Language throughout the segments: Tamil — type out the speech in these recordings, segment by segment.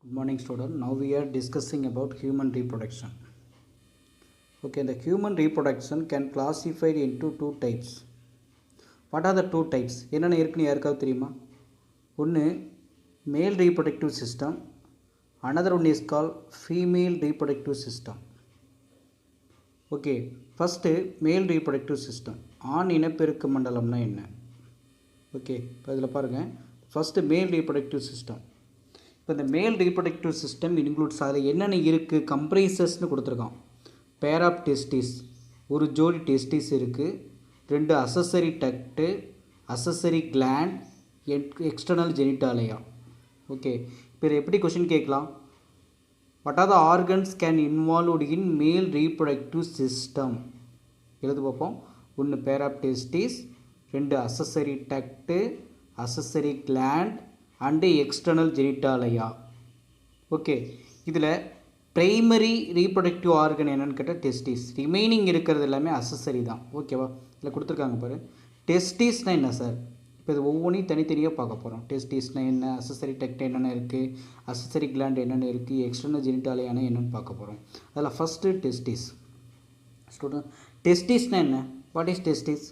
Good morning student. Now we are discussing about human reproduction. Okay, the human reproduction can classified into two types. What are the two types? என்னென்ன இருக்குன்னு யாருக்காவது தெரியுமா? ஒன்று male reproductive system, another one is called female reproductive system. Okay, first male reproductive system. ஆண் இனப்பெருக்க மண்டலம்னா என்ன? Okay, இப்போ இதில் பாருங்கள். First male reproductive system. இப்போ இந்த மேல் ரீப்ரொடக்டிவ் சிஸ்டம் இன்க்ளூட்ஸ் அதில் என்னென்ன இருக்குது கம்ப்ரைசஸ்னு கொடுத்துருக்கான். பேர் ஆஃப் டெஸ்டிஸ், ஒரு ஜோடி டெஸ்டிஸ் இருக்குது, 2 accessory duct, accessory gland, external genitalia. Okay, இப்போ இதை எப்படி கொஷின் கேட்கலாம்? What are the organs can involved in male reproductive system? எழுது பார்ப்போம். 1 pair of testis, 2 accessory duct, accessory gland and external genitalia. Okay, இதில் ப்ரைமரி ரீப்ரொடக்டிவ் ஆர்கன் என்னென்னு கேட்டால் டெஸ்டிஸ். ரிமைனிங் இருக்கிறது எல்லாமே அசசரி தான். ஓகேவா? இதில் கொடுத்துருக்காங்க பாரு. டெஸ்டிஸ்னால் என்ன சார்? இப்போ இது ஒவ்வொன்றையும் தனித்தனியாக பார்க்க போகிறோம். டெஸ்டிஸ்னால் என்ன, அசசரி டக்ட் என்னென்ன இருக்குது, அசசரி கிளாண்ட் என்னென்ன இருக்குது, எக்ஸ்டர்னல் ஜெனிட்டாலியானா என்னென்னு பார்க்க போகிறோம். அதில் ஃபஸ்ட்டு டெஸ்டிஸ். ஸ்டூடெண்ட், டெஸ்டிஸ்னால் என்ன? What is testis?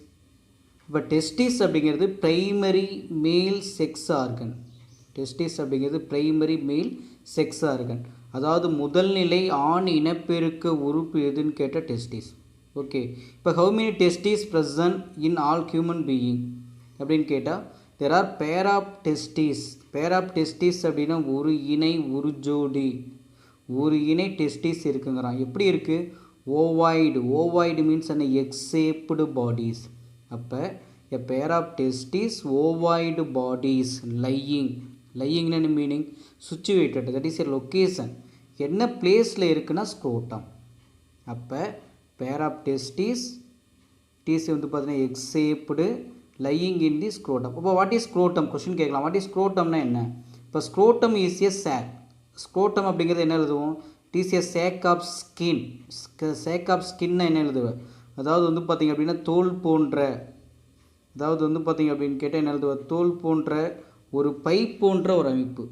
இப்போ டெஸ்டிஸ் அப்படிங்கிறது primary male sex organ. Testis அப்படிங்கிறது ப்ரைமரி மேல் செக்ஸ் ஆர்கன், அதாவது முதல் நிலை ஆண் இனப்பெருக்க உறுப்பு எதுன்னு கேட்டால் டெஸ்டிஸ். ஓகே, இப்போ how many testis present in all human being அப்படின்னு கேட்டால் there are pair of testis. Pair of testis அப்படின்னா ஒரு இணை ஒரு ஜோடி, ஒரு இணை டெஸ்டிஸ் இருக்குங்கிறான். எப்படி இருக்குது? ஓவாய்டு. ஓவாய்டு மீன்ஸ் என்ன? எக்ஸேப்டு பாடிஸ். அப்போ a pair of testes, ovoid bodies lying. lying என்ன meaning? situated, that is a location. என்ன பிளேஸில் இருக்குன்னா ஸ்க்ரோட்டம். அப்போ pair of testes, டீஸ் வந்து பார்த்தீங்கன்னா எக்ஸேப்டு, லையிங் இன் தி ஸ்க்ரோட்டம். அப்போ வாட் இஸ் ஸ்க்ரோட்டம்? கொஷின் கேட்கலாம். வாட் இஸ் ஸ்க்ரோட்டம்னா என்ன? இப்போ scrotum is a sac. Scrotum அப்படிங்கிறது என்ன எழுதுவோம்? It is a sac of skin. Sac of ஸ்கின்னா என்ன எழுதுவேன்? அதாவது வந்து பார்த்திங்க அப்படின்னா தோல் போன்ற, அதாவது வந்து பார்த்திங்க அப்படின்னு கேட்டால் என்ன எழுதுவேன்? தோல் போன்ற ஒரு பை போன்ற ஒரு அமைப்பு.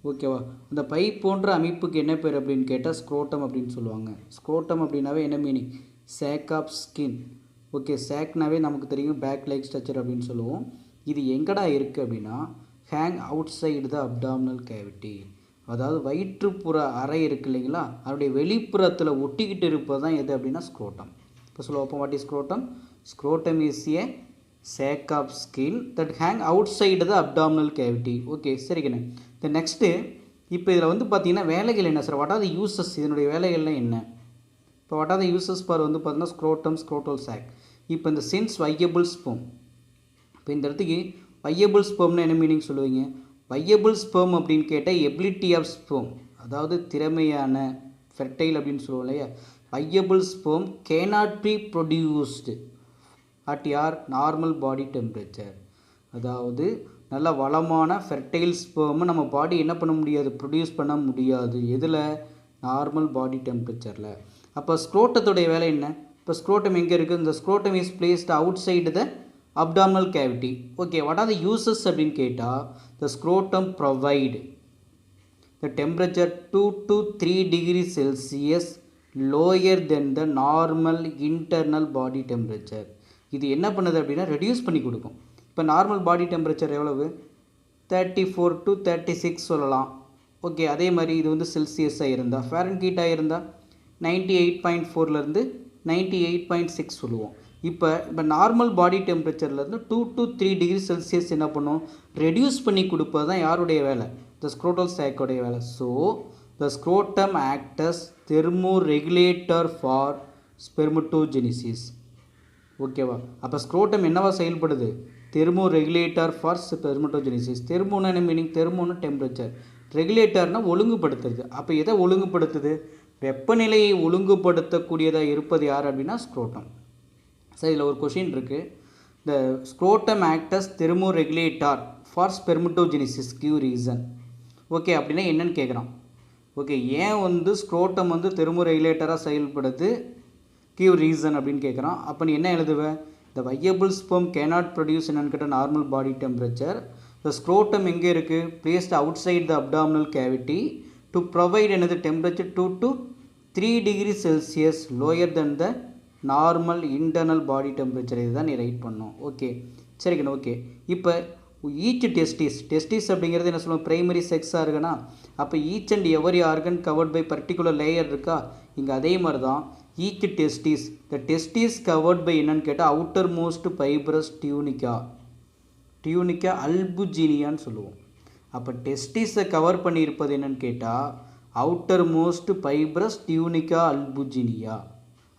ஓகேவா? அந்த பை போன்ற அமைப்புக்கு என்ன பேர் அப்படின்னு கேட்டால் ஸ்க்ரோட்டம் அப்படின்னு சொல்லுவாங்க. ஸ்க்ரோட்டம் அப்படின்னாவே என்ன meaning? Sac of skin. Okay, சேக்னாவே நமக்கு தெரியும் பேக் லைக் ஸ்ட்ரக்சர் அப்படின்னு சொல்லுவோம். இது எங்கடா இருக்குது அப்படின்னா hang out side the abdominal cavity, அதாவது வயிற்றுப்புற அறை இருக்குது இல்லைங்களா, அதனுடைய வெளிப்புறத்தில் ஒட்டிக்கிட்டு இருப்பது தான் எது அப்படின்னா ஸ்க்ரோட்டம். இப்போ சொல்லுவோம், what is scrotum? Scrotum is A sac of skin that hang outside the abdominal cavity. Okay, சரிங்கண்ணே. இந்த நெக்ஸ்ட்டு இப்போ இதில் வந்து பார்த்தீங்கன்னா வேலைகள் என்ன sir? What are the uses? இதனுடைய வேலைகள்லாம் என்ன? இப்போ வாட் ஆர் த யூசஸ் பார் வந்து பார்த்தீங்கன்னா ஸ்க்ரோட்டம், ஸ்க்ரோட்டல் சாக். இப்போ இந்த சென்ஸ் வையபிள் ஸ்பெர்ம். இப்போ இந்த இடத்துக்கு வையபிள் ஸ்பெர்ம்னா என்ன மீனிங் சொல்லுவீங்க? வையபிள் ஸ்பெர்ம் அப்படின்னு கேட்டால் எபிலிட்டி ஆஃப் ஸ்பெர்ம், அதாவது திறமையான ஃபெர்டைல் அப்படின்னு சொல்லுவோம் இல்லையா. Viable sperm cannot be produced at யார் நார்மல் பாடி டெம்பரேச்சர். அதாவது நல்ல வளமான ஃபெர்டைல் ஸ்பெர்மை நம்ம பாடி என்ன பண்ண முடியாது? ப்ரொடியூஸ் பண்ண முடியாது. எதில்? நார்மல் பாடி டெம்பரேச்சரில். அப்போ ஸ்க்ரோட்டத்துடைய வேலை என்ன? இப்போ ஸ்க்ரோட்டம் எங்கே இருக்குது? இந்த scrotum is placed outside the abdominal cavity. Okay, what are the uses அப்படின்னு கேட்டால் the scrotum provide the temperature 2 to 3 degrees Celsius lower than the normal internal body temperature. இது என்ன பண்ணுது அப்படின்னா ரெடியூஸ் பண்ணி கொடுக்கும். இப்போ நார்மல் பாடி டெம்பரேச்சர் எவ்வளவு? 34 to 36 சொல்லலாம். ஓகே, அதே மாதிரி இது வந்து செல்சியஸாக இருந்தால், ஃபாரன்ஹீட்டாக இருந்தால் 98.4லேருந்து 98.6 சொல்லுவோம். இப்போ normal body டெம்பரேச்சர்லேருந்து 2 to 3 degrees Celsius என்ன பண்ணும்? ரெடியூஸ் பண்ணி கொடுப்பது தான் யாருடைய வேலை? த ஸ்க்ரோட்டல் சாக்கோடைய வேலை. So the scrotum acts thermoregulator for spermatogenesis. ஓகேவா? அப்போ ஸ்க்ரோட்டம் என்னவா செயல்படுது? Thermoregulator for spermatogenesis. தெர்மோனா என்ன மீனிங்? தெர்மோனா டெம்பரேச்சர், ரெகுலேட்டர்னா ஒழுங்குபடுத்துறது. அப்போ எதை ஒழுங்குபடுத்துது? வெப்பநிலையை ஒழுங்குபடுத்தக்கூடியதாக இருப்பது யார் அப்படின்னா ஸ்க்ரோட்டம். சார் இதில் ஒரு கொஷின் இருக்குது. The scrotum acts thermoregulator for spermatogenesis give reason. Okay, அப்படின்னா என்னன்னு கேட்குறான். ஓகே, ஏன் வந்து ஸ்க்ரோட்டம் வந்து தெர்மோ ரெகுலேட்டராக செயல்படுது, கிவ் ரீசன் அப்படின்னு கேட்குறான். அப்போ நீ என்ன எழுதுவேன்? த வையபிள் ஸ்பெர்ம் கேனாட் ப்ரொடியூஸ் என்னன்னு கேட்டால் normal body temperature. the scrotum எங்கே இருக்குது, placed outside the abdominal cavity to provide another temperature 2 to 3 degrees Celsius lower than the normal internal body temperature இதுதான் நீ ரைட் பண்ணோம். ஓகே சரிங்கண்ணா. ஓகே இப்போ ஈச் டெஸ்டிஸ் அப்படிங்கிறது என்ன சொல்லுவோம், பிரைமரி செக்ஸ் ஆர்கனா. அப்போ each and every organ covered by particular layer இருக்கா, இங்கே அதே மாதிரி தான் each testis. The testis covered by என்னன்னு கேட்டால் அவுட்டர் மோஸ்ட் ஃபைப்ரஸ் டியூனிக்கா அல்புஜினியான்னு சொல்லுவோம். அப்போ டெஸ்டிஸை கவர் பண்ணியிருப்பது என்னன்னு கேட்டால் outermost fibrous tunica albuginea.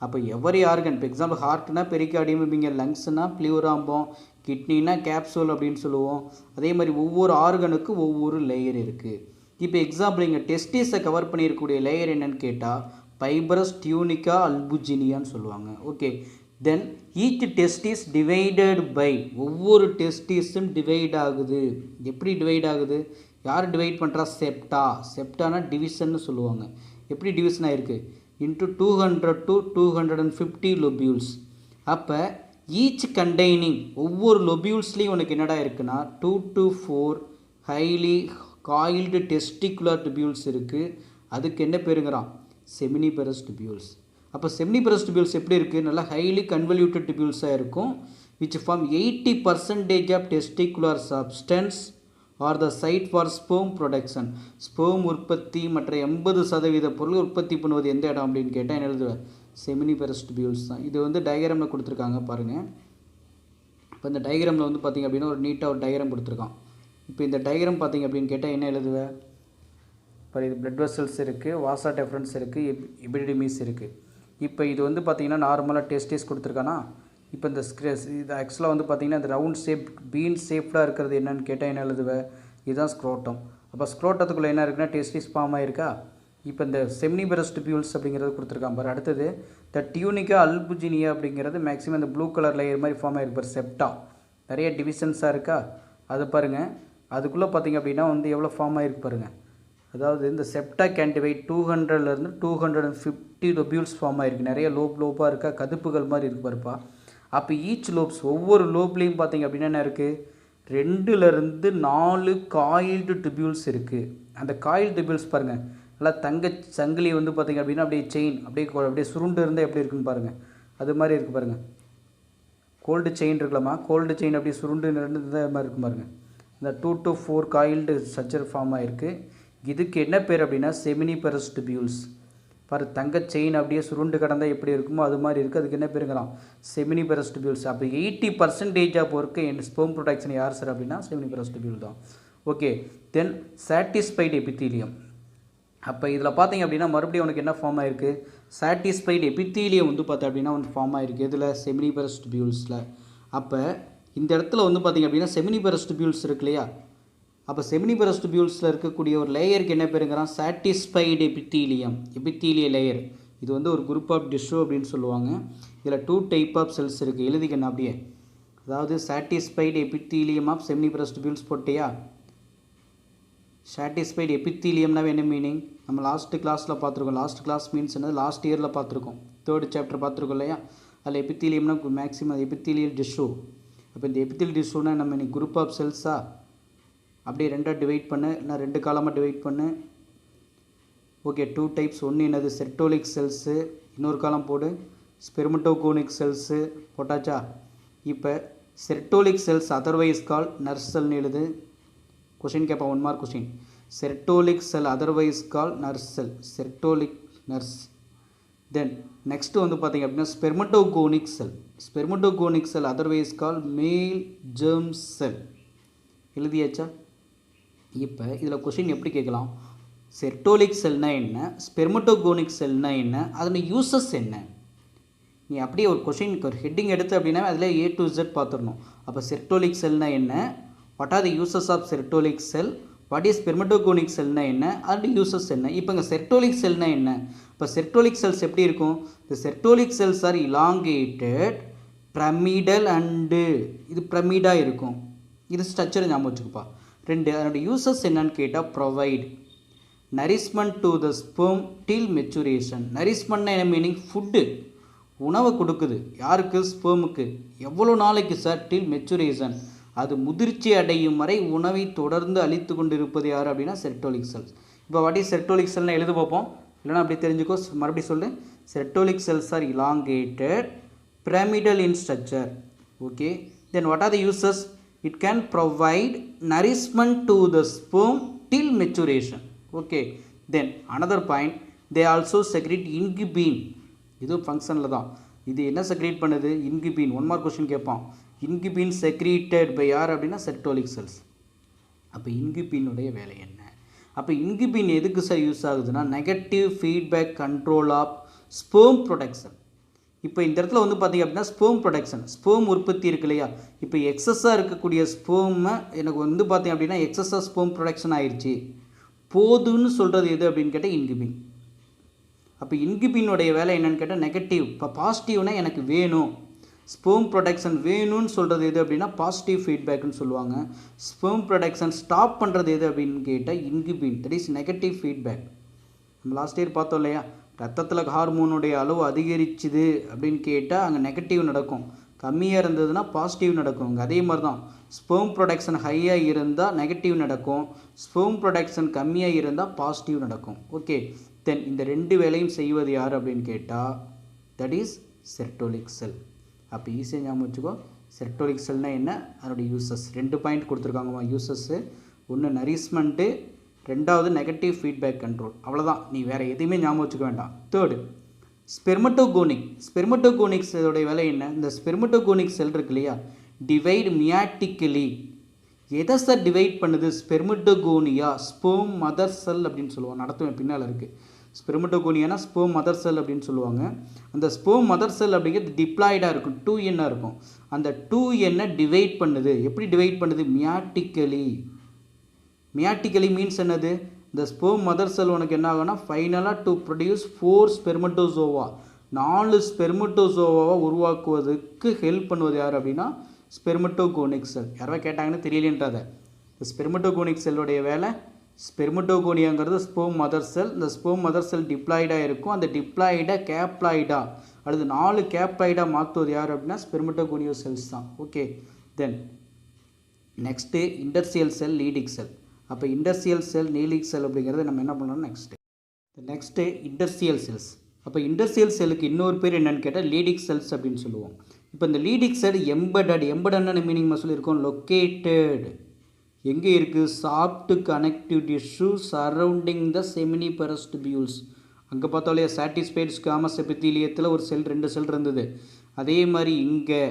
அப்போ எவரி ஆர்கன், இப்போ எக்ஸாம்பிள் ஹார்ட்னா பெரிகார்டியம், இங்கே லங்ஸ்னா ப்ளியூராம்போம், கிட்னினா கேப்சூல் அப்படின்னு சொல்லுவோம். அதே மாதிரி ஒவ்வொரு ஆர்கனுக்கும் ஒவ்வொரு லேயர் இருக்குது. இப்போ எக்ஸாம்பிள் இங்கே டெஸ்டிஸை கவர் பண்ணியிருக்கக்கூடிய லேயர் என்னன்னு கேட்டால் ஃபைப்ரஸ் டியூனிக்கா அல்புஜினியான்னு சொல்லுவாங்க. Okay then each testis divided by, ஒவ்வொரு டெஸ்டிஸும் டிவைட் ஆகுது. எப்படி டிவைட் ஆகுது, யார் டிவைட் பண்ணுறா, செப்டானா டிவிஷன்னு சொல்லுவாங்க. எப்படி டிவிஷன் ஆகிருக்கு, into 200 to 250 lobules. அப்போ ஈச் கண்டெய்னிங், ஒவ்வொரு லொபியூல்ஸ்லேயும் உனக்கு என்னடா இருக்குன்னா 2 to 4 ஹைலி காயில்டு டெஸ்டிகுலர் டிபியூல்ஸ் இருக்குது. அதுக்கு என்ன பேருங்கிறான், செமினிபரஸ் டிபியூல்ஸ். அப்போ செமினிபரஸ் டிபியூல்ஸ் எப்படி இருக்குது, நல்லா ஹைலி கன்வல்யூட்டட் டிபியூல்ஸாக இருக்கும். Which form 80% of testicular substance are the site for sperm production. Sperm உற்பத்தி மற்ற 80% பொருள் உற்பத்தி பண்ணுவது எந்த இடம் அப்படின்னு கேட்டால் என்ன எழுதுவேன், செமினிபரஸ் டிபியூல்ஸ் தான். இது வந்து டயக்ராமில் கொடுத்துருக்காங்க பாருங்கள். இப்போ இந்த டயக்ராமில் வந்து பார்த்திங்க அப்படின்னா ஒரு நீட்டாக ஒரு டயக்ராம் கொடுத்துருக்கான். இப்போ இந்த டயக்ராம் பார்த்திங்க அப்படின்னு கேட்டால் என்ன எழுதுவேன், இப்போ இது பிளட் வெசல்ஸ் இருக்குது, வாசா டெஃபரன்ஸ் இருக்குது, எபிடிமிஸ் இருக்குது. இப்போ இது வந்து பார்த்திங்கன்னா நார்மலாக டெஸ்டிஸ் கொடுத்துருக்கானா. இப்போ இந்த இது ஆக்சுவலாக வந்து பார்த்திங்கன்னா இந்த ரவுண்ட் ஷேப் பீன் ஷேப்டாக இருக்கிறது என்னன்னு கேட்டால் என்ன எழுதுவேன், இதுதான் ஸ்க்ரோட்டம். அப்போ ஸ்க்ரோட்டத்துக்குள்ளே என்ன இருக்குன்னா டெஸ்டிஸ் ஃபார்ம் ஆயிருக்கா. இப்போ இந்த செமினிபரஸ் டிபியூல்ஸ் அப்படிங்கிறது கொடுத்துருக்கான் பாரு. அடுத்தது த டியூனிக்கா அல்புஜினியா அப்படிங்கிறது மேக்ஸிமம் இந்த ப்ளூ கலர் லேயர் மாதிரி ஃபார்ம் ஆகிருக்கு பாரு, செப்டா. நிறைய டிவிஷன்ஸாக இருக்கா, அது பாருங்கள். அதுக்குள்ளே பார்த்திங்க அப்படின்னா வந்து எவ்வளோ ஃபார்ம் ஆகிருக்கு பாருங்கள். அதாவது இந்த செப்டா கேன் டிவைட் 200லேருந்து 250 லோபியூல்ஸ் ஃபார்ம் ஆகிருக்கு. நிறைய லோப்பாக இருக்கா, கதுப்புகள் மாதிரி இருக்குது பாருப்பா. அப்போ ஈச் லோப்ஸ், ஒவ்வொரு லோப்லேயும் பார்த்திங்க அப்படின்னா என்ன இருக்குது, 2லேருந்து 4 காயில்டு டிபியூல்ஸ் இருக்குது. அந்த காயில் டிபியூல்ஸ் பாருங்கள், நல்லா தங்க சங்கிலி வந்து பார்த்திங்க அப்படின்னா அப்படியே செயின் அப்படியே சுருண்டு இருந்தால் எப்படி இருக்குன்னு பாருங்கள், அது மாதிரி இருக்குது பாருங்கள். கோல்டு செயின் இருக்கலாமா, கோல்டு செயின் அப்படியே சுருண்டு இருந்த மாதிரி இருக்கும் பாருங்கள். இந்த 2 to 4 காயில்டு ஸ்ட்ரக்சர் ஃபார்ம் ஆகிருக்கு. இதுக்கு என்ன பேர் அப்படின்னா செமினிபரஸ் டிபியூல்ஸ். பாரு, தங்க செயின் அப்படியே சுருண்டு கடந்தால் எப்படி இருக்குமோ அது மாதிரி இருக்குது. அதுக்கு என்ன பேருங்கிறான், செமினிபரஸ் டிபியூல்ஸ். அப்போ 80% of work in sperm production யார் சார் அப்படின்னா செமினிபரஸ் டிபியூல் தான். Okay then satisfied epithelium. அப்போ இதில் பார்த்திங்க அப்படின்னா மறுபடியும் உனக்கு என்ன ஃபார்ம் ஆகிருக்கு, சாட்டிஸ்ஃபைடு எபித்தீலியம் வந்து பார்த்தா அப்படின்னா வந்து ஃபார்ம் ஆகிருக்கு. இதில் செமினிபரஸ் டிபியூல்ஸில். அப்போ இந்த இடத்துல வந்து பார்த்திங்க அப்படின்னா செமினிபரஸ் டிபியூல்ஸ் இருக்கு இல்லையா. அப்போ செமினிபரஸ் டிபியூல்ஸில் இருக்கக்கூடிய ஒரு லேயருக்கு என்ன பேருங்கிறான், சாட்டிஸ்ஃபைடு எபித்தீலிய லேயர். இது வந்து ஒரு குரூப் ஆஃப் டிஷ்யூ அப்படின்னு சொல்லுவாங்க. இதில் 2 டைப் ஆஃப் செல்ஸ் இருக்குது, எழுதிக்கணும் அப்படியே. அதாவது சாட்டிஸ்ஃபைடு எபித்தீலியம் ஆஃப் செமினிபரஸ் டிபியூல்ஸ் போட்டியா. சாட்டிஸ்ஃபைடு எபித்தீலியம்னாவே என்ன மீனிங், நம்ம லாஸ்ட்டு கிளாஸில் பார்த்துருக்கோம். லாஸ்ட் கிளாஸ் மீன்ஸ் என்னது, லாஸ்ட் இயரில் பார்த்துருக்கோம், 3rd சாப்டர் பார்த்துருக்கோம் இல்லையா. அதில் எபித்தீலியம்னா மேக்ஸிமம் எபித்தீலியல் டிஷ்யூ. அப்போ இந்த எபித்தீலியல் டிஷ்யூனா நம்ம இன்னைக்கு குரூப் ஆஃப் செல்ஸாக அப்படியே 2ஆக டிவைட் பண்ணு, இல்லை 2 காலமாக டிவைட் பண்ணு. Okay 2 types. ஒன்று என்னது செர்டோலிக் செல்ஸு, இன்னொரு காலம் போடு ஸ்பெர்மட்டோகோனிக் செல்ஸு போட்டாச்சா. இப்போ செர்டோலிக் செல்ஸ் அதர்வைஸ் கால் நர்ஸ் செல்னு எழுது. கொஷின் கேட்பா, 1 மார்க் கொஷின். செர்டோலிக் செல் அதர்வைஸ் கால் நர்ஸ் செல், செர்டோலிக் நர்ஸ். தென் நெக்ஸ்ட்டு வந்து பார்த்திங்க அப்படின்னா ஸ்பெர்மட்டோகோனிக் செல் அதர்வைஸ் கால் மேல் ஜெர்ம் செல். எழுதியாச்சா. இப்போ இதில் கொஷின் எப்படி கேட்கலாம், செர்டோலிக் செல்னா என்ன, ஸ்பெர்மட்டோகோனிக் செல்னா என்ன, அதோட யூசஸ் என்ன. நீ அப்படியே ஒரு கொஷினுக்கு ஒரு ஹெட்டிங் எடுத்து அப்படின்னா அதில் A to Z பார்த்துடணும். அப்போ செர்டோலிக் செல்னா என்ன, what are the uses of Sertoli cell, what is spermatogonic செல்னா என்ன, அதோட யூசஸ் என்ன. இப்போ இங்கே செர்டோலிக் செல்னா என்ன. இப்போ செர்டோலிக் செல்ஸ் எப்படி இருக்கும், இந்த Sertoli cells are elongated pyramidal and, இது பிரமிடாக இருக்கும். இது ஸ்ட்ரக்சர் ஞாபகம் வச்சுக்கப்பா. 2 அதோட யூசஸ் என்னன்னு கேட்டால் provide nourishment to the sperm till maturation. நரிஷ்மெண்ட்னா என்ன மீனிங், ஃபுட்டு, உணவை கொடுக்குது யாருக்கு, ஸ்பெர்முக்கு. எவ்வளோ நாளைக்கு சார், டில் மெச்சுரேஷன், அது முதிர்ச்சி அடையும் வரை உணவை தொடர்ந்து அளித்து கொண்டிருப்பது யார் அப்படின்னா செர்டோலிக் செல்ஸ். இப்போ வாட் இஸ் செர்டோலிக் செல்னா எழுத பார்ப்போம், இல்லைனா அப்படி தெரிஞ்சுக்கோ. மறுபடியும் சொல்லு. Sertoli cells are elongated pyramidal in structure. Okay, then what are the uses? It can provide nourishment to the sperm till maturation. Okay, then another point, they also secrete inhibin. இது ஃபங்க்ஷனில் தான். இது என்ன செக்ரேட் பண்ணுது? இன்கிபின். ஒன் மார்க் கொஸ்டின் கேட்பான். இன்கிபின் செக்ரீட்டட் பை யார் அப்படின்னா செர்டோலிக் செல்ஸ். அப்போ இன்கிபினுடைய வேலை என்ன? அப்போ இன்கிபின் எதுக்கு சார் யூஸ் ஆகுதுன்னா negative feedback control of sperm production. இப்போ இந்த இடத்துல வந்து பார்த்திங்க அப்படின்னா ஸ்பெர்ம் ப்ரொடக்ஷன், ஸ்பெர்ம் உற்பத்தி இருக்கு இல்லையா? இப்போ எக்ஸஸாக இருக்கக்கூடிய ஸ்பெர்மை எனக்கு வந்து பார்த்திங்க அப்படின்னா எக்ஸஸாக ஸ்பெர்ம் ப்ரொடக்ஷன் ஆயிடுச்சு, போதுன்னு சொல்கிறது எது அப்படின்னு கேட்டால் இன்கிபின். அப்போ இன்கிபினுடைய வேலை என்னென்னு கேட்டால் நெகட்டிவ். இப்போ பாசிட்டிவ்னா எனக்கு வேணும், ஸ்பெர்ம் ப்ரொடக்ஷன் வேணும்னு சொல்கிறது எது அப்படின்னா பாசிட்டிவ் ஃபீட்பேக்குன்னு சொல்லுவாங்க. ஸ்பெர்ம் ப்ரொடக்ஷன் ஸ்டாப் பண்ணுறது எது அப்படின்னு கேட்டால் இன்கிபின், தட் இஸ் நெகட்டிவ் ஃபீட்பேக். நம்ம லாஸ்ட் இயர் பார்த்தோம் இல்லையா, ரத்தத்தில் ஹார்மோனுடைய அளவு அதிகரிச்சுது அப்படின்னு கேட்டால் அங்கே நெகட்டிவ் நடக்கும், கம்மியாக இருந்ததுன்னா பாசிட்டிவ் நடக்கும். அதே மாதிரி தான் ஸ்பெர்ம் ப்ரொடக்ஷன் ஹையாக இருந்தால் நெகட்டிவ் நடக்கும், ஸ்பெர்ம் ப்ரொடக்ஷன் கம்மியாக இருந்தால் பாசிட்டிவ் நடக்கும். ஓகே, தென் இந்த ரெண்டு வேலையும் செய்வது யார் அப்படின்னு கேட்டால் தட் இஸ் செர்டோலிக் செல். அப்போ ஈஸியாக ஞாபகம் வச்சுக்கோ, செர்டோலிக் செல்னால் என்ன, அதனுடைய யூசஸ். 2 point கொடுத்துருக்காங்கம்மா uses. ஒன்று நரிஸ்மெண்ட்டு, ரெண்டாவது நெகட்டிவ் ஃபீட்பேக் கண்ட்ரோல். அவ்வளோதான், நீ வேறு எதுவுமே ஞாபகம் வச்சுக்க வேண்டாம். தேர்டு ஸ்பெர்மட்டோகோனிக். ஸ்பெர்மட்டோகோனிக் செல்லுடைய வேலை என்ன? இந்த ஸ்பெர்மட்டோகோனிக் செல் இருக்கு இல்லையா, டிவைட் மியாட்டிக்கலி. எதை சார் டிவைட் பண்ணுது? ஸ்பெர்மட்டோகோனியா, ஸ்பெர்ம் மதர் செல் அப்படின்னு சொல்லுவாங்க. நடத்துவேன் பின்னால் இருக்குது. ஸ்பெர்மட்டோகோனியானா ஸ்பெர்ம் மதர் செல் அப்படின்னு சொல்லுவாங்க. அந்த ஸ்பெர்ம் மதர் செல் அப்படிங்கிறது டிப்ளாய்டாக இருக்கும், 2n இருக்கும். அந்த 2n டிவைட் பண்ணுது. எப்படி டிவைட் பண்ணுது? மியாட்டிக்கலி. மியாட்டிக்கலி மீன்ஸ் என்னது? இந்த ஸ்பெர்ம் மதர் செல் உனக்கு என்ன ஆகும்னா ஃபைனலாக டு ப்ரொடியூஸ் 4 ஸ்பெர்மட்டோசோவா, 4 ஸ்பெர்மட்டோசோவாவை உருவாக்குவதற்கு ஹெல்ப் பண்ணுவது யார் அப்படின்னா ஸ்பெர்மட்டோகோனிக் செல். யாராவது கேட்டாங்கன்னு தெரியலன்றதை. இந்த ஸ்பெர்மட்டோகோனிக் செல்லுடைய வேலை, ஸ்பெர்மட்டோகோனியாங்கிறது ஸ்பெர்ம் மதர் செல். இந்த ஸ்பெர்ம் மதர் செல் டிப்ளாய்டாக இருக்கும். அந்த டிப்ளாய்டை கேப்ளாய்டா அல்லது 4 கேப்ளாய்டாக மாற்றுவது யார் அப்படின்னா ஸ்பெர்மட்டோகோனியோ செல்ஸ் தான். ஓகே, தென் நெக்ஸ்ட்டு இண்டஸ்ட்ரியல் செல், லீடிக் செல். அப்போ இண்டஸ்ட்ரியல் செல், லீடிக் செல் அப்படிங்கிறத நம்ம என்ன பண்ணலாம் நெக்ஸ்ட்டு இண்டஸ்ட்ரியல் செல்ஸ். அப்போ இண்டஸ்ட்ரியல் செல்லுக்கு இன்னொரு பேர் என்னென்னு கேட்டால் லீடிக் செல்ஸ் அப்படின்னு சொல்லுவோம். இப்போ இந்த லீடிக் செல் எம்படட்னு மீனிங் சொல்லியிருக்கோம். லொக்கேட்டட் எங்கே இருக்குது? Soft connective tissue surrounding the seminiferous tubules. அங்கே பார்த்தோம் இல்லையா, சாட்டிஸ்ஃபைட் ஸ்குவாமஸ் எபித்தீலியத்தில் ஒரு செல், 2 செல் இருந்தது. அதே மாதிரி இங்கே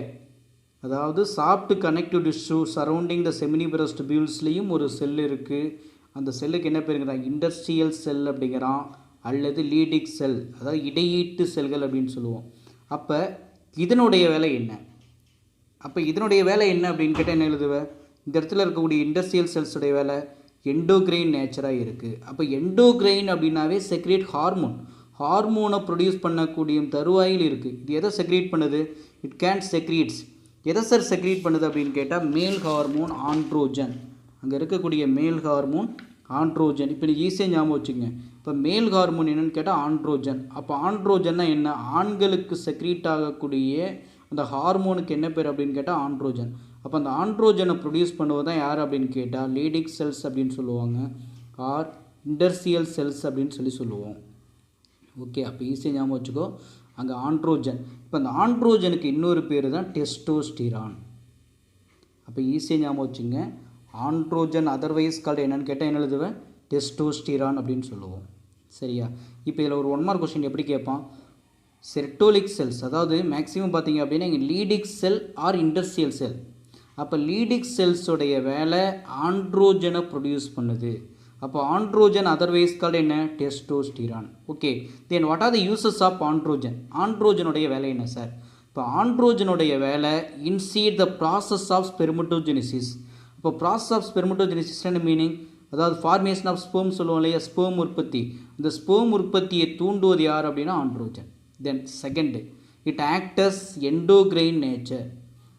அதாவது soft connective tissue surrounding the செமினிபரஸ் டிபியூல்ஸ்லேயும் ஒரு செல் இருக்குது. அந்த செல்லுக்கு என்ன பேருங்கிறான்? இண்டஸ்ட்ரியல் செல் அப்படிங்கிறான், அல்லது லீடிக் செல், அதாவது இடையீட்டு செல்கள் அப்படின்னு சொல்லுவோம். அப்போ இதனுடைய வேலை என்ன? அப்படின்னு கேட்டால் என்ன எழுதுவேன்? இந்த இடத்துல இருக்கக்கூடிய இண்டஸ்ட்ரியல் செல்ஸுடைய வேலை எண்டோக்ரைன் நேச்சராக இருக்குது. அப்போ எண்டோக்ரைன் அப்படின்னாவே செக்ரேட் ஹார்மோனை ப்ரொடியூஸ் பண்ணக்கூடிய தருவாயில் இருக்குது. இது எதை செக்ரேட் பண்ணுது? It can secretes. எதை சார் செக்ரீட் பண்ணுது அப்படின்னு கேட்டால் மேல் ஹார்மோன் ஆண்ட்ரோஜன். அங்கே இருக்கக்கூடிய மேல் ஹார்மோன் ஆண்ட்ரோஜன். இப்போ நீ ஈஸியாக ஞாபகம் வச்சுங்க. இப்போ மேல் ஹார்மோன் என்னென்னு கேட்டால் ஆண்ட்ரோஜன். அப்போ ஆண்ட்ரோஜன்னா என்ன? ஆண்களுக்கு செக்ரீட் ஆகக்கூடிய அந்த ஹார்மோனுக்கு என்ன பேர் அப்படின்னு கேட்டால் ஆண்ட்ரோஜன். அப்போ அந்த ஆண்ட்ரோஜனை ப்ரொடியூஸ் பண்ணுவது தான் யார் அப்படின்னு கேட்டால் லீடிக் செல்ஸ் அப்படின்னு சொல்லுவாங்க, ஆர் இண்டஸ்ட்ரியல் செல்ஸ் அப்படின்னு சொல்லுவோம். ஓகே, அப்போ ஈஸியாக ஞாபகம் வச்சுக்கோ, அங்கே ஆண்ட்ரோஜன். இப்போ அந்த ஆண்ட்ரோஜனுக்கு இன்னொரு பேர் தான் டெஸ்டோஸ்டிரான். அப்போ ஈஸியாக ஞாபகம் வச்சுங்க, ஆண்ட்ரோஜன் அதர்வைஸ் கால்டு என்னென்னு கேட்டால் என்ன எழுதுவேன்? டெஸ்டோஸ்டிரான் அப்படின்னு சொல்லுவோம். சரியா? இப்போ இதில் ஒரு 1 மார்க் கொஸ்டின் எப்படி கேட்பான்? செர்டோலிக் செல்ஸ், அதாவது மேக்ஸிமம் பார்த்தீங்க அப்படின்னா இங்கே Leydig cell are industrial cell. அப்போ லீடிக் செல்ஸுடைய வேலை ஆண்ட்ரோஜனை ப்ரொடியூஸ் பண்ணுது. அப்போ ஆண்ட்ரோஜன் அதர்வைஸ் கால்டு என்ன? Testosterone. Okay, then what are the uses of androgen? ஆண்ட்ரோஜனுடைய வேலை என்ன சார்? இப்போ ஆண்ட்ரோஜனுடைய வேலை incite the process of spermatogenesis. இப்போ ப்ராசஸ் ஆஃப் ஸ்பெர்மட்டோஜெனிசிஸ் என்ன மீனிங்? அதாவது ஃபார்மேஷன் ஆஃப் ஸ்பெர்ம் சொல்லுவோம் இல்லையா, ஸ்பெர்ம் உற்பத்தி. இந்த ஸ்பெர்ம் உற்பத்தியை தூண்டுவது யார் அப்படின்னா androgen. Then second, it acts endocrine nature.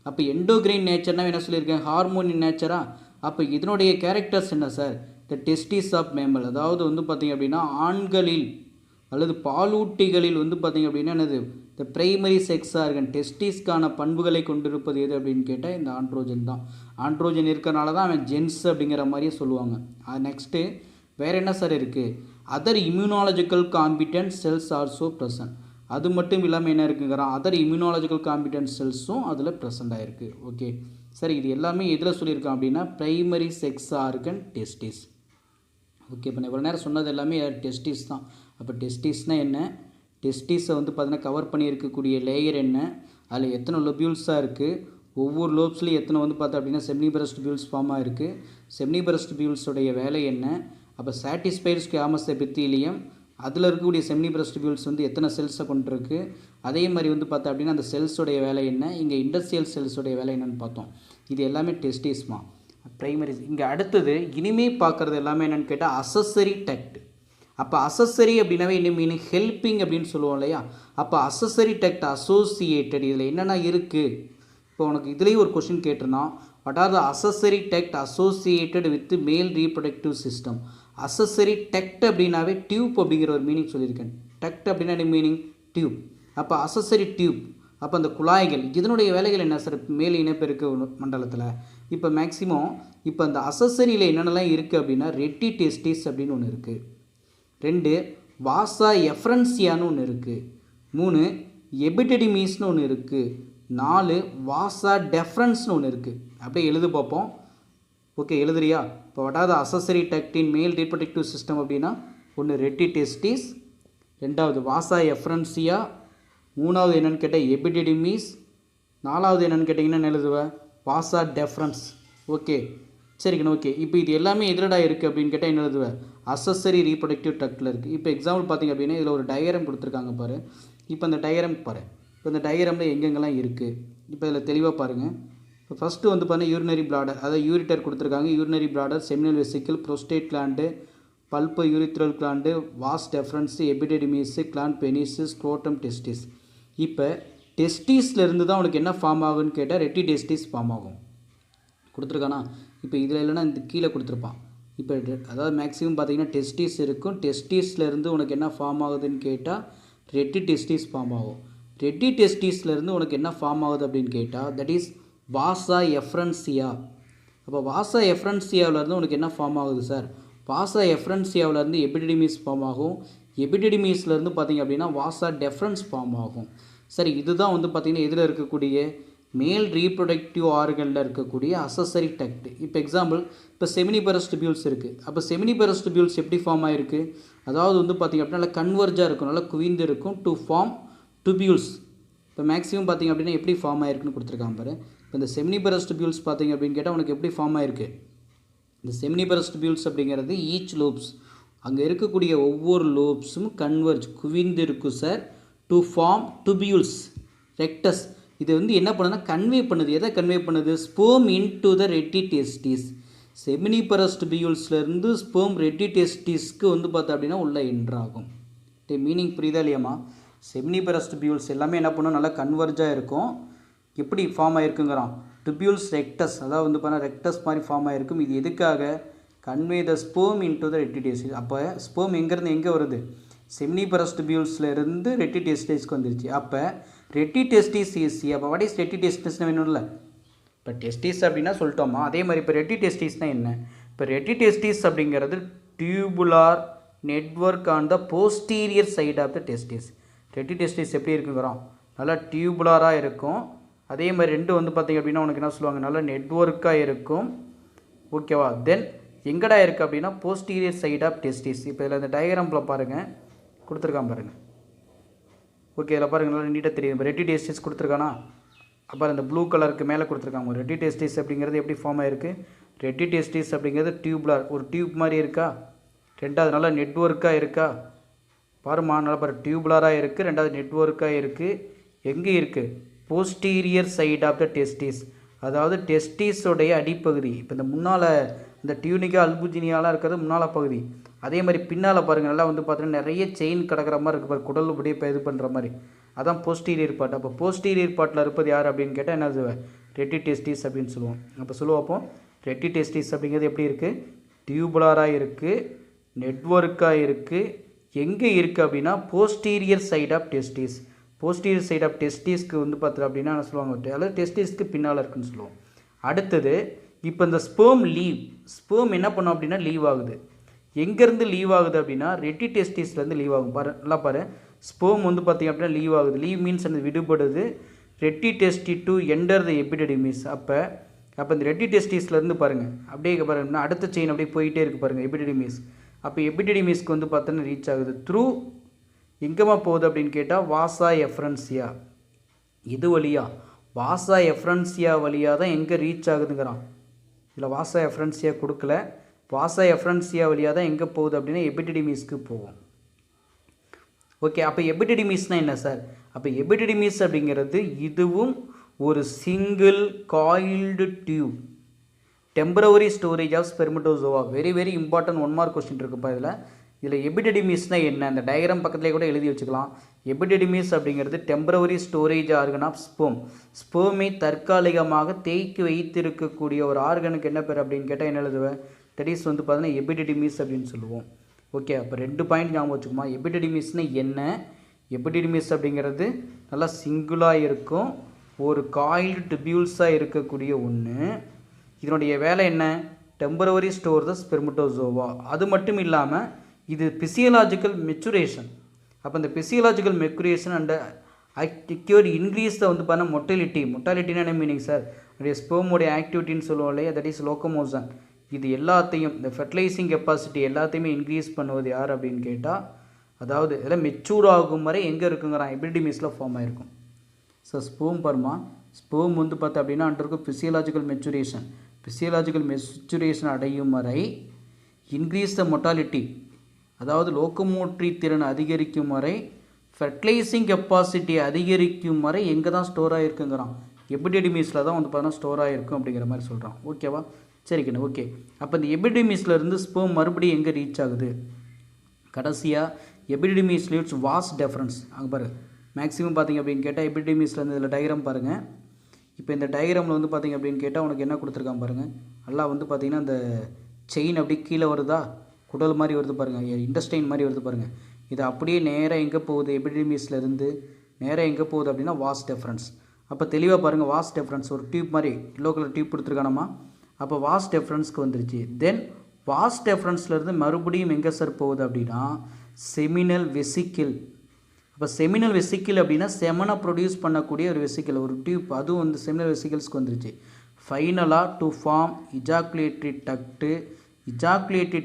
அப்போ எண்டோக்ரைன் நேச்சர்னா என்ன சொல்லியிருக்கேன்? ஹார்மோனின் நேச்சரா? அப்போ இதனுடைய கேரக்டர்ஸ் என்ன sir? The testis of mammal, அதாவது வந்து பார்த்திங்க அப்படின்னா ஆண்களில் அல்லது பாலூட்டிகளில் வந்து பார்த்திங்க அப்படின்னா என்னது இந்த பிரைமரி செக்ஸ் ஆர்கன் டெஸ்டிஸ்க்கான பண்புகளை கொண்டிருப்பது எது அப்படின்னு கேட்டால் இந்த ஆண்ட்ரோஜன் தான். ஆண்ட்ரோஜன் இருக்கிறனால தான் அவன் ஜென்ஸ் அப்படிங்கிற மாதிரியே சொல்லுவாங்க. நெக்ஸ்ட்டு வேறு என்ன சார் இருக்குது? Other immunological competent cells also present. அது மட்டும் இல்லாமல் என்ன இருக்குங்கிறான், அதர் இம்யூனாலஜிக்கல் காம்பிட்டன்ட் செல்ஸும் அதில் ப்ரெசண்ட் ஆகிருக்கு. ஓகே சரி, இது எல்லாமே எதில் சொல்லியிருக்கான் அப்படின்னா primary sex organ testis. Okay, இப்போ நான் இவ்வளோ நேரம் சொன்னது எல்லாமே டெஸ்டிஸ் தான். அப்போ டெஸ்டிஸ்னால் என்ன, டெஸ்டிஸை வந்து பார்த்தீங்கன்னா கவர் பண்ணியிருக்கக்கூடிய லேயர் என்ன, அதில் எத்தனை லொபியூல்ஸாக இருக்குது, ஒவ்வொரு லோப்ஸ்லேயும் எத்தனை வந்து பார்த்தா அப்படின்னா செம்னிபரஸ் டிபியூல்ஸ் ஃபார்ம் ஆகிருக்கு, செம்னிபரஸ் டிபியூல்ஸோடைய வேலை என்ன, அப்போ சாட்டிஸ்ஃபைட் ஸ்குவாமஸ் எபித்தீலியம் அதில் இருக்கக்கூடிய செம்னிபரஸ் டிபியூல்ஸ் வந்து எத்தனை செல்ஸை கொண்டிருக்கு, அதே மாதிரி வந்து பார்த்தா அப்படின்னா அந்த செல்ஸோடைய வேலை என்ன, இங்கே இண்டஸ்ட்ரியல் செல்ஸோடைய வேலை என்னென்னு பார்த்தோம். இது எல்லாமே டெஸ்டிஸ்மா பிரைமரி. இங்கே அடுத்தது இனிமேல் பார்க்குறது எல்லாமே என்னென்னு கேட்டால் அசஸரி டெக்ட். அப்போ அசஸரி அப்படின்னாவே என்ன மீனிங், ஹெல்பிங் அப்படின்னு சொல்லுவோம் இல்லையா. அப்போ அசஸரி டெக்ட் அசோசியேட்டட் இதில் என்னென்ன இருக்குது. இப்போ உனக்கு இதுலேயும் ஒரு கொஷின் கேட்டிருந்தான், what are the accessory duct associated with male reproductive system. Accessory duct அப்படின்னாவே டியூப் அப்படிங்கிற ஒரு மீனிங் சொல்லியிருக்கேன். டெக்ட் அப்படின்னா என்ன மீனிங், டியூப். அப்போ அசஸரி டியூப், அப்போ அந்த குழாய்கள் இதனுடைய வேலைகள் என்ன சார், மேல் இனப்பெருக்க மண்டலத்தில். இப்போ மேக்ஸிமம் இப்போ அந்த அசஸரியில் என்னென்னலாம் இருக்குது அப்படின்னா ரெட்டி டெஸ்டிஸ் அப்படின்னு ஒன்று இருக்குது, 2 வாசா எஃப்ரன்சியான்னு ஒன்று இருக்குது, 3 எபிடெடிமீஸ்னு ஒன்று இருக்குது, 4 வாசா டெஃப்ரன்ஸ்னு ஒன்று இருக்குது. அப்படியே எழுது பார்ப்போம். ஓகே எழுதுறியா? இப்போ வட்டாத அசஸரி டெக்டின் மேல் ரீப்ரொடக்டிவ் சிஸ்டம் அப்படின்னா ஒன்று ரெட்டி டெஸ்டிஸ், 2வது வாசா எஃப்ரன்சியா, 3வது என்னென்னு கேட்டால் எபிடெடிமீஸ், 4வது என்னென்னு கேட்டிங்கன்னா எழுதுவேன் வாசா டெஃப்ரன்ஸ். ஓகே சரிங்கண்ணா. ஓகே இப்போ இது எல்லாமே எதிரடா இருக்குது அப்படின்னு கேட்டால் என்ன எழுதுவேன், அசஸரி ரீப்ரொடக்டிவ் டக்டில் இருக்குது. இப்போ எக்ஸாம்பிள் பார்த்திங்க அப்படின்னா இதில் ஒரு டயக்ராம் கொடுத்துருக்காங்க பாரு. இப்போ அந்த டயக்ராம் பாரு, இப்போ இந்த டயக்ராமில் எங்கெங்கெல்லாம் இருக்குது இப்போ இதில் தெளிவாக பாருங்கள். இப்போ ஃபஸ்ட்டு வந்து பார்த்தீங்கன்னா யூரினரி பிளாடர், அதாவது யூரிட்டர் கொடுத்துருக்காங்க. Urinary bladder, seminal vesicle, prostate gland, bulbourethral gland, vas deferens, epididymis, gland penis, scrotum, testis. இப்போ டெஸ்டிஸ்லேருந்து தான் உனக்கு என்ன ஃபார்ம் ஆகுன்னு கேட்டால் ரெட்டி டெஸ்டிஸ் ஃபார்ம் ஆகும் கொடுத்துருக்கானா. இப்போ இதில் இல்லைனா இந்த கீழே கொடுத்துருப்பான். இப்போ அதாவது மேக்ஸிமம் பார்த்தீங்கன்னா டெஸ்டிஸ் இருக்கும், டெஸ்டிஸ்லேருந்து உனக்கு என்ன ஃபார்ம் ஆகுதுன்னு கேட்டால் ரெட்டி டெஸ்டிஸ் ஃபார்ம் ஆகும். ரெட்டி டெஸ்டிஸ்லேருந்து உனக்கு என்ன ஃபார்ம் ஆகுது அப்படின்னு கேட்டால் தட் இஸ் வாசா எஃப்ரன்சியா. அப்போ வாசா எஃப்ரன்சியாவிலேருந்து உனக்கு என்ன ஃபார்ம் ஆகுது சார், வாசா எஃப்ரன்சியாவிலேருந்து எபிடெடிமீஸ் ஃபார்ம் ஆகும், எபிடெடிமீஸ்லேருந்து பார்த்திங்க அப்படின்னா வாசா டெஃப்ரன்ஸ் ஃபார்ம் ஆகும். சரி, இதுதான் வந்து பார்த்திங்கன்னா இதில் இருக்கக்கூடிய மேல் ரீப்ரொடக்டிவ் ஆர்கனில் இருக்கக்கூடிய அசஸரி டக்ட். இப்போ எக்ஸாம்பிள் இப்போ செமினிபரஸ் டிபியூல்ஸ் இருக்குது. அப்போ செமினிபரஸ் டிபியூல்ஸ் எப்படி ஃபார்ம் ஆகிருக்கு, அதாவது வந்து பார்த்திங்க அப்படின்னா நல்லா கன்வர்ஜாக இருக்கும், நல்லா குவிந்து இருக்கும் டு ஃபார்ம் டிபியூல்ஸ். இப்போ மேக்ஸிமம் பார்த்திங்க அப்படின்னா எப்படி ஃபார்ம் ஆகிருக்குன்னு கொடுத்துருக்காங்க பாரு. இப்போ இந்த செமினிபரஸ் டிபியூல்ஸ் பார்த்திங்க அப்படின்னு கேட்டால் உனக்கு எப்படி ஃபார்ம் ஆகிருக்கு, இந்த செமினிபரஸ் டிபியூல்ஸ் அப்படிங்கிறது ஈச் லோப்ஸ், அங்கே இருக்கக்கூடிய ஒவ்வொரு லோப்ஸும் கன்வர்ஜ் குவிந்து இருக்கும் sir to form tubules rectus. இது வந்து என்ன பண்ணுதுன்னா கன்வே பண்ணுது, எதை கன்வே பண்ணுது, sperm into the rete testis. Seminiferous டிபியூல்ஸ்லேருந்து ஸ்போம் ரெட்டி டெஸ்டிஸ்க்கு வந்து பார்த்தா அப்படின்னா உள்ள என்ட்ராகும். மீனிங் புரியுதா இல்லையாம்மா? செமினிபரஸ் டிபியூல்ஸ் எல்லாமே என்ன பண்ணும், நல்லா கன்வர்ஜாக இருக்கும். எப்படி ஃபார்ம் ஆகிருக்குங்கிறான், டிபியூல்ஸ் ரெக்டஸ், அதாவது வந்து பார்த்தா ரெக்டஸ் மாதிரி ஃபார்ம் ஆகிருக்கும். இது எதுக்காக, convey the sperm into the rete testis. அப்போ ஸ்போம் எங்கேருந்து எங்கே வருது, செமினிபரஸ் டிபியூல்ஸ்லேருந்து ரெட்டி டெஸ்டிஸ்க்கு வந்துருச்சு. அப்போ ரெட்டி டெஸ்டிஸ் ஈஸி. அப்போ வாட் இஸ் ரெட்டி டெஸ்டிஸ்னு வேணும்ல, இப்போ டெஸ்டிஸ் அப்படின்னா சொல்லிட்டோமா. அதே மாதிரி இப்போ ரெட்டி டெஸ்டிஸ்னால் என்ன, இப்போ ரெட்டி டெஸ்டிஸ் அப்படிங்கிறது tubular network on the posterior side of the testis. Rete testis எப்படி இருக்குங்கிறோம், நல்லா டியூபுலாராக இருக்கும். அதே மாதிரி ரெண்டு வந்து பார்த்திங்க அப்படின்னா உனக்கு என்ன சொல்லுவாங்க, நல்லா நெட்வொர்க்காக இருக்கும். ஓகேவா? தென் எங்கடா இருக்குது அப்படின்னா போஸ்டீரியர் சைடு ஆஃப் டெஸ்டிஸ். இப்போ இதில் இந்த டயக்ராமில் பாருங்கள் கொடுத்துருக்கான் பாருங்கள். ஓகே, இதில் பாருங்கள் நல்லா நீட்டாக தெரியும். இப்போ ரெட்டி டெஸ்டிஸ் கொடுத்துருக்கானா, அப்புறம் இந்த ப்ளூ கலருக்கு மேலே கொடுத்துருக்காங்க. ரெட்டி டெஸ்டிஸ் அப்படிங்கிறது எப்படி ஃபார்ம் ஆகிருக்கு, ரெட்டி டெஸ்டிஸ் அப்படிங்கிறது டியூப்லார், ஒரு டியூப் மாதிரி இருக்கா. 2வது நல்லா நெட்வொர்க்காக இருக்கா, பாருமா நல்லா பாரு, டியூப்லாராக இருக்குது. 2வது நெட்வொர்க்காக இருக்குது. எங்கே இருக்குது, posterior side of the testis, அதாவது டெஸ்டிஸோடைய அடிப்பகுதி. இப்போ இந்த முன்னால் இந்த டியூனிகா அல்புஜினியாலாம் இருக்கிறது முன்னால் பகுதி. அதே மாதிரி பின்னால் பாருங்கள் நல்லா வந்து பார்த்தீங்கன்னா நிறைய செயின் கிடக்கிற மாதிரி இருக்குது பாரு, குடல் இப்படியே இப்போ இது பண்ணுற மாதிரி, அதான் போஸ்டீரியர் பார்ட். அப்போ போஸ்டீரியர் பார்ட்டில் இருப்பது யார் அப்படின்னு கேட்டால் என்னது, ரெட்டி டெஸ்டிஸ் அப்படின்னு சொல்லுவோம். அப்போ சொல்லுவோம், அப்போ ரெட்டி டெஸ்டிஸ் அப்படிங்கிறது எப்படி இருக்குது, டியூபுலாராக இருக்குது, நெட்வொர்க்காக இருக்குது. எங்கே இருக்குது அப்படின்னா posterior side of testis. Posterior side of டெஸ்டிஸ்க்கு வந்து பார்த்தோம் அப்படின்னா என்ன சொல்லுவாங்க, அதாவது டெஸ்டிஸ்க்கு பின்னால் இருக்குன்னு சொல்லுவோம். அடுத்தது இப்போ இந்த ஸ்பேம் என்ன பண்ணோம் அப்படின்னா லீவ் ஆகுது. எங்கேருந்து லீவ் ஆகுது அப்படின்னா ரெட்டி டெஸ்டிஸ்லேருந்து லீவ் ஆகும். நல்லா பாரு, ஸ்பேம் வந்து பார்த்திங்க அப்படின்னா லீவ் ஆகுது. லீவ் மீன்ஸ் அந்த விடுபடுது. Rete testis to enter the epididymis. அப்போ இந்த ரெட்டி டெஸ்டிஸ்லேருந்து பாருங்கள் அப்படியே பாருங்கன்னா அடுத்த செயின் அப்படியே போயிட்டே இருக்குது பாருங்கள் எபிடிடிமிஸ். அப்போ எபிடிடிமிஸ்க்கு வந்து பார்த்தோன்னா ரீச் ஆகுது த்ரூ எங்கேமா போகுது அப்படின்னு கேட்டால் வாசா எஃப்ரன்சியா. இது வழியாக வாசா எஃப்ரன்சியா வழியாக தான் எங்கே ரீச் ஆகுதுங்கிறான். இதில் வாசா எஃப்ரன்சியா கொடுக்கல. வாசா எஃப்ரன்சியா வழியாக தான் எங்கே போகுது அப்படின்னா எபிடிடிமிஸ்க்கு போகும். ஓகே, அப்போ எபிடிடிமிஸ்னால் என்ன சார்? அப்போ எபிடிடிமிஸ் அப்படிங்கிறது இதுவும் ஒரு single coiled tube temporary storage of spermatozoa. Very very important 1 mark question இருக்குப்பா இதில் எபிடிடிமிஸ்னால் என்ன, அந்த டயக்ராம் பக்கத்துலேயே கூட எழுதி வச்சுக்கலாம். எபிடிடிமிஸ் அப்படிங்கிறது டெம்பரவரி ஸ்டோரேஜ் ஆர்கன் ஆஃப் ஸ்பேமை தற்காலிகமாக தேக்கி வைத்திருக்கக்கூடிய ஒரு ஆர்கனுக்கு என்ன பேர் அப்படின்னு கேட்டால் என்ன எழுதுவேன், தட் இஸ் வந்து பார்த்தீங்கன்னா எபிடிடிமிஸ் அப்படின்னு சொல்லுவோம். ஓகே, அப்போ 2 பாயிண்ட் ஞாபகம் வச்சுக்குமா. எபிடிடிமிஸ்னால் என்ன, எபிடிடிமிஸ் அப்படிங்கிறது நல்லா சிங்கிளாக இருக்கும், ஒரு காயில்டு டிபியூல்ஸாக இருக்கக்கூடிய ஒன்று. இதனுடைய வேலை என்ன, டெம்பரவரி ஸ்டோர் த ஸ்பெர்மட்டோசோவா. அது மட்டும் இல்லாமல் இது பிசியலாஜிக்கல் மெச்சுரேஷன். அப்போ இந்த பிசியலாஜிக்கல் மெச்சுரேஷன் அண்ட் ஆக்டிக்யூட் இன்க்ரீஸ் த வந்து பார்த்தா மொட்டாலிட்டினா என்ன மீனிங் சார், அதோடைய ஸ்பெர்மோடைய ஆக்டிவிட்டின்னு சொல்லுவோம் இல்லையா, தட் இஸ் லோக்கோமோஷன். இது எல்லாத்தையும் இந்த ஃபெர்டிலைசிங் கெப்பாசிட்டி எல்லாத்தையுமே இன்க்ரீஸ் பண்ணுவது யார் அப்படின்னு கேட்டால், அதாவது இதெல்லாம் மெச்சூர் ஆகும் வரை எங்கே இருக்குங்கிறான் எபிடிடிமிஸில் ஃபார்ம் ஆகிருக்கும். ஸோ ஸ்பேம் வந்து பார்த்தா அப்படின்னா அண்டருக்கு ஃபிசியலாஜிக்கல் மெச்சுரேஷன் அடையும் வரை இன்க்ரீஸ் த மொட்டாலிட்டி, அதாவது லோக்கோமோட்டரி திறன் அதிகரிக்கும் வரை, ஃபெர்டிலைசிங் கெப்பாசிட்டி அதிகரிக்கும் வரை எங்கே தான் ஸ்டோர் ஆகிருக்குங்கிறான், எபிடிடிமிஸில் தான் வந்து பார்த்தா ஸ்டோர் ஆகிருக்கும் அப்படிங்கிற மாதிரி சொல்கிறான். ஓகேவா, சரிக்கண்ணே. ஓகே, அப்போ இந்த எபிடிடிமிஸ்லேருந்து ஸ்பேம் மறுபடியும் எங்கே ரீச் ஆகுது, கடைசியாக எபிடிடிமிஸ் லீட்ஸ் வாஸ் டெஃபரன்ஸ். அங்கே பாரு மேக்ஸிமம் பார்த்திங்க அப்படின்னு கேட்டால் எபிடிடிமிஸ்லேருந்து இதில் டயக்ராம் பாருங்கள். இப்போ இந்த டயக்ராமில் வந்து பார்த்திங்க அப்படின்னு கேட்டால் உனக்கு என்ன கொடுத்துருக்கான் பாருங்கள், நல்லா வந்து பார்த்திங்கன்னா அந்த செயின் அப்படி கீழே வருதா, குடல் மாதிரி வருது பாருங்கள், இண்டஸ்டைன் மாதிரி வருது பாருங்கள். இது அப்படியே நேராக எங்கே போகுது, எபிடிடிமிஸ்லேருந்து நேராக எங்கே போகுது அப்படின்னா வாஸ் டெஃபரன்ஸ். அப்போ தெளிவாக பாருங்கள், வாஸ் டெஃபரன்ஸ் ஒரு டியூப் மாதிரி எல்லோ கலர் டியூப் கொடுத்துருக்கானம்மா. அப்போ வாஸ் டெஃபரன்ஸ்க்கு வந்துருச்சு. தென் வாஸ் டெஃபரன்ஸ்லேருந்து மறுபடியும் எங்கே சார் போகுது அப்படின்னா செமினல் வெசிக்கிள். அப்போ செமினல் வெசிக்கிள் அப்படின்னா செமனை ப்ரொடியூஸ் பண்ணக்கூடிய ஒரு வெசிக்கிள், ஒரு டியூப், அதுவும் வந்து செமினல் வெசிக்கிள்ஸ்க்கு வந்துருச்சு. ஃபைனலாக டு ஃபார்ம் இஜாக்குலேட்டரி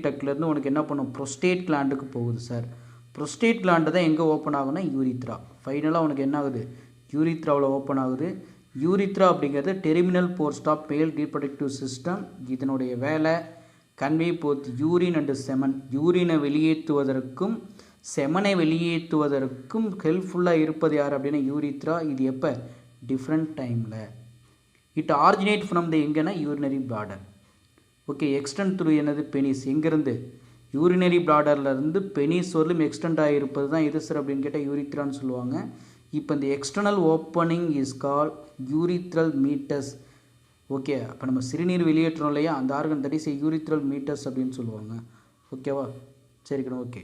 டக்ட்லேருந்து உனக்கு என்ன பண்ணும், ப்ரொஸ்டேட் கிளாண்டுக்கு போகுது சார். ப்ரொஸ்டேட் கிளாண்டு தான் எங்கே ஓப்பன் ஆகுனா யூரித்ரா. ஃபைனலாக உனக்கு என்ன ஆகுது, யூரித்ராவில் ஓப்பன் ஆகுது. யூரித்ரா அப்படிங்கிறது terminal part of male reproductive system. இதனுடைய வேலை convey both urine and semen, யூரினை வெளியேற்றுவதற்கும் செமனை வெளியேற்றுவதற்கும் ஹெல்ப்ஃபுல்லாக இருப்பது யார் அப்படின்னா யூரித்ரா. இது எப்போ, டிஃப்ரெண்ட் டைமில். இட் ஆரிஜினேட் ஃப்ரம் த எங்கன்னா urinary bladder. Okay, extend through என்னது பெனிஸ், எங்கேருந்து யூரினரி பிளாடர்லேருந்து பெனிஸ் வரலும் எக்ஸ்டெண்ட் ஆகிருப்பது தான் எது சார் அப்படின்னு கேட்டால் யூரித்ரான்னு சொல்லுவாங்க. இப்போ இந்த external opening is call urethral meatus. Okay, அப்போ நம்ம சிறுநீர் வெளியேற்றோம் இல்லையா, அந்த organ that is urethral meatus அப்படின்னு சொல்லுவாங்க. ஓகேவா, சரிக்கணும். ஓகே.